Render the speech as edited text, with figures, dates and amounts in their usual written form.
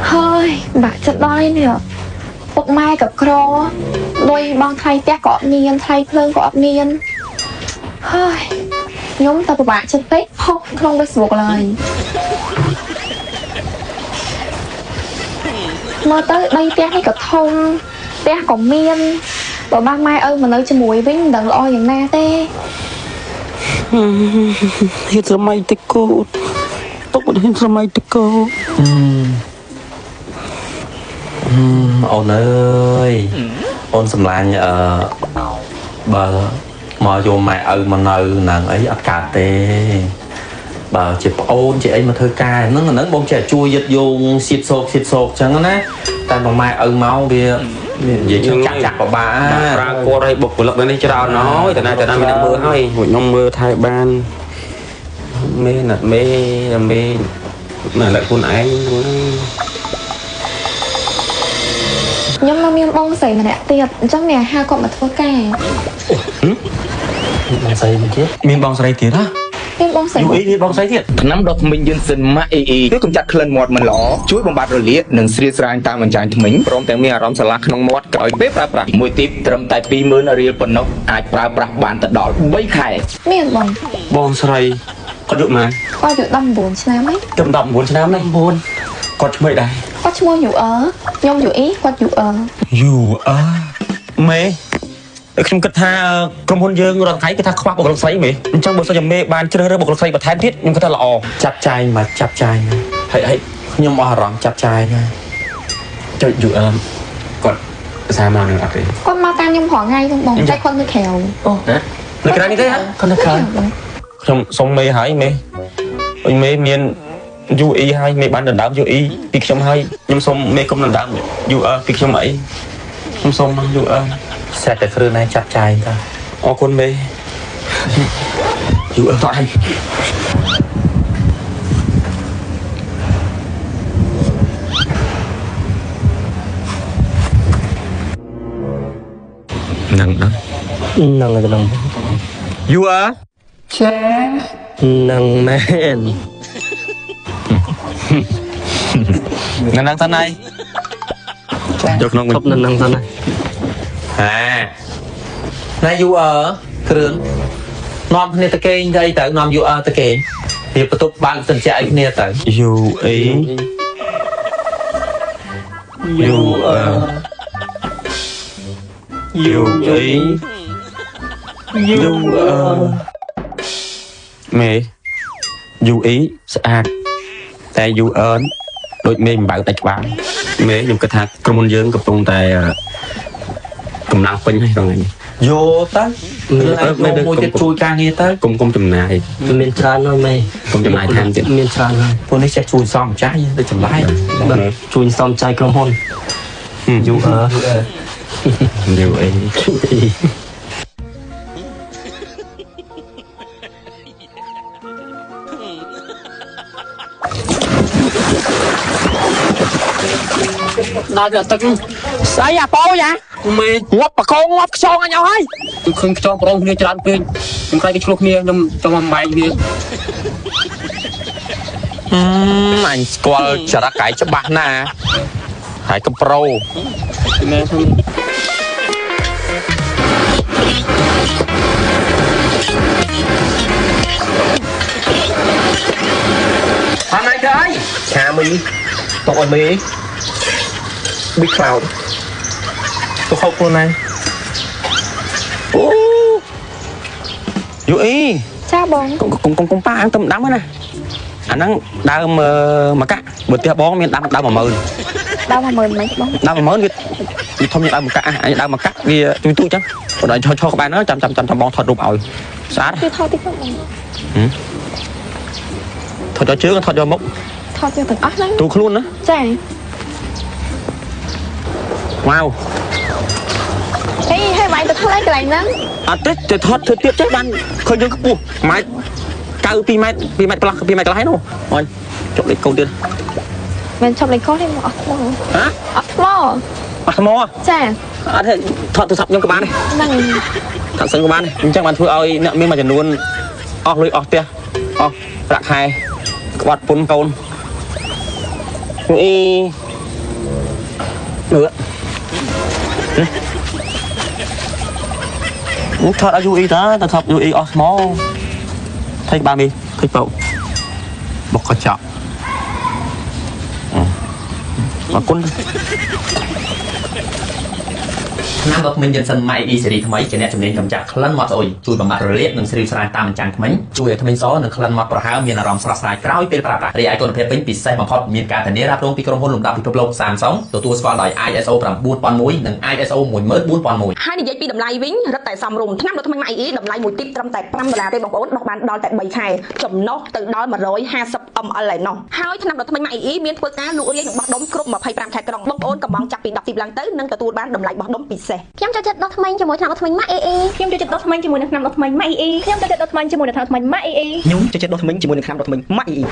hơi bà chất đói nè bốc maiกับครอđôi băng thay té cọ miên thay phơn cọ miên hơi nhóm ta bạn chất tết không được buộc lời mơ tới đây té hay cả thông té cọ miên và ba mai ơi mà nơi cho mùi vĩnh đừng loอย่างna tê hiện giờ mày tê cô tóc một hiện giờ mày tê cô ôn ơi ôn xâm lan bờ mà vô mẹ mà nơi nàng ấy ăn cà tê bà chị ôn chị ấy mà thơ ca nó bông trẻ chui giật vô xịt sột chẳng á tại mà mẹ máu bia vậy chứ chặt vào bà ra cô đây bột của lực này cho nói từ nay mình đang mưa hơi một năm mưa thay ban mê mà lại con anh nhóm nó miên bông sấy mà nè tiệt trong nhà hai con mà thua ca miên bông sấy tiệt á miên bông sấy miên bông sấy tiệt ថ្នាំដុសធ្មេញយឺនសិនម៉ាក់អ៊ីគឺកម្ចាត់ក្លិនមាត់មិនល្អជួយបំបត្តិរលាកនិងស្រាយស្រាញតាមអញ្ចាញធ្មេញព្រមទាំងមានអារម្មណ៍ស្រឡះក្នុងមាត់ក្រោយពេលប្រើប្រាស់មួយទីបត្រឹមតែ 20000 រៀលប៉ុណ្ណោះអាចប្រើប្រាស់បានទៅដល់3ខែ miên bông បងស្រីគាត់យកមក coi được đâm buồn chứ nào mấy ខ្ញុំ19ឆ្នាំនេះ9គាត់ឈ្មោះដែរ có mua dụ nhông dụ ý qua dụយូមេខ្ញុំគិតថាក្រុមហ៊ុនយើងរត់ថៃគេថាខ្វះបុគ្គលិកស្រីមេអញ្ចឹងបើសិនជាមេបានជ្រើសរើសបុគ្គលិកស្រីបន្ថែមទៀតខ្ញុំគិតថាល្អចាប់ចាយមកចាប់ចាយហើយខ្ញុំអស់អារម្មណ៍ចាប់ចាយណាចុចយូគាត់ភាសាមកនឹងអត់ទេ con mau tan nhông hỏi ngay không bông tay con mới khéo អូណានៅក្រៅនេះទេគាត់នៅក្រៅខ្ញុំសុំមេហើយមេអុយមេមាន UE ហើយមេបានដណ្ដើម UE ពីខ្ញុំហើយខ្ញុំសុំមេគុំដណ្ដើម UR ពីខ្ញុំអីខ្ញុំសុំមក UR សេតតែគ្រឿងnàyចាប់ចាយតាអរគុណមេ UR តោះហើយនឹងដល់នឹង UR ចានឹងមែននឹងតាណៃយកក្នុងគប់នឹងតាណៃណាយូគ្រឿងនាំគ្នាទៅគេងទៅទៅនាំយូទៅគេងវាបន្ទប់បានសញ្ជាក់ឲ្យគ្នាទៅ UAមេ UE ស្អាតតែ UR ដូចមេមិនបើកតែច្បាស់មេខ្ញុំគិតថាក្រុមហ៊ុនយើងកំពុងតែកម្លាំងពេញហើយថ្ងៃនេះយកទៅមួយទៀតជួយការងារទៅគុំចំណាយមានច្រើនហើយមេគុំចំណាយថែមទៀតមានច្រើនហើយពួកនេះចេះជួយសំចាយទៅចម្លែកជួយសំចាយក្រុមហ៊ុនយូអឺដល់ទៅទឹកស្អីអាប៉ោយ៉ាមេងាប់បកងងាប់ខ្យងអញអស់ហើយឃើញខ្យងប្រងគ្នាច្រើនពេកខ្ញុំខ្លាចគេឆ្លោះគ្នាខ្ញុំចង់មកបែកវាអញស្គាល់ចរិតកាយច្បាស់ណាស់ហើយកំប្រូមែនខ្ញុំអត់ណៃទៅហើយឆាមីទុកឲ្យមេBig Cloud ទៅហូបខ្លួនណាអូ UE ចាបងកុំប៉ាអាំងទៅដាំណាអាហ្នឹងដើមមកកាក់បើផ្ទះបងមានដើម10000ដើម10000មិនបងដើម10000វាធំជាងដើមមកកាក់អញដើមមកកាក់វាទូចឹងដល់ឈរក្បែរហ្នឹងចាំបងថតរូបឲ្យស្អាតវាថតតិចបងថតយកជើងថតយកមុខថតយកទាំងអស់ហ្នឹងទូខ្លួនណាចា Wow ហេបាយទៅខ្លះកន្លែងហ្នឹងអត់ទេទៅថតធ្វើទៀតចេះបានឃើញយើងខ្ពស់ម៉ែត្រ2ម៉ែត្រ2ម៉ែត្រកន្លះ2ម៉ែត្រកន្លះហ្នឹងអូនចុកលេខកូនទៀតមិនឈប់លេខកូនទេមកអត់ថ្មហ៎អត់ថ្មចាអត់ទេថតទូរស័ព្ទខ្ញុំក៏បានហ្នឹងថតសិនក៏បានអញ្ចឹងបានធ្វើឲ្យអ្នកមានមួយចំនួនអស់លុយអស់ផ្ទះអស់ប្រាក់ខែក្បត់ពុនកូនអី ថតឲ្យ UE តាតែថត UE អស់ស្មោថេកបានមីថេកបោបុកកញ្ចក់អរគុណ ឆ្នាំដល់ថ្មីយិនសិនម៉ៃអ៊ីសេរីថ្មីជាអ្នកជំនាញកម្ចាត់ក្លិនមាត់ស្អុយជួយបំបត្តិរលាកនិងស្រីស្រាយតាមអញ្ចាំងថ្មីជួយឲ្យថ្មីសនិងក្លិនមាត់ប្រហើមមានអារម្មណ៍ស្រស់ស្រាយក្រោយពេលប្រើប្រាស់រីឯគុណភាពវិញពិសេសបំផុតមានការធានារ៉ាប់រងពីក្រុមហ៊ុនលំដាប់ពិភពលោក Samsung ទទួលស្គាល់ដោយ ISO 9001 និង ISO 14001 ហើយនិយាយពីតម្លៃវិញរឹតតែសមរម្យឆ្នាំដល់ថ្មីម៉ៃអ៊ីតម្លៃមួយទីបត្រឹមតែ$5ទេបងប្អូនបោះបានដល់តែ3ខែចំណុះទៅដល់150 ml ឯណោះហើយឆ្នាំដល់ថ្មីម៉ៃអ៊ីមានធ្វើការលក់រាយនិងបោះដុំគ្រប់25ខេត្តក្រុងបងប្អូនកំងចាប់ពី10ទីបឡើងទៅនឹងទទួលបានតម្លៃបោះដុំពិសេស ខ្ញុំចូលចិត្តដុសធ្មេញជាមួយថ្នាំដុសធ្មេញម៉ាក់អ៊ីអ៊ី ខ្ញុំចូលចិត្តដុសធ្មេញជាមួយនឹងថ្នាំដុសធ្មេញម៉ាក់អ៊ីអ៊ីខ្ញុំចូលចិត្តដុសធ្មេញជាមួយនឹងថ្នាំដុសធ្មេញម៉ាក់អ៊ីអ៊ីខ្ញុំចូលចិត្តដុសធ្មេញជាមួយនឹងថ្នាំដុសធ្មេញម៉ាក់អ៊ីអ៊ី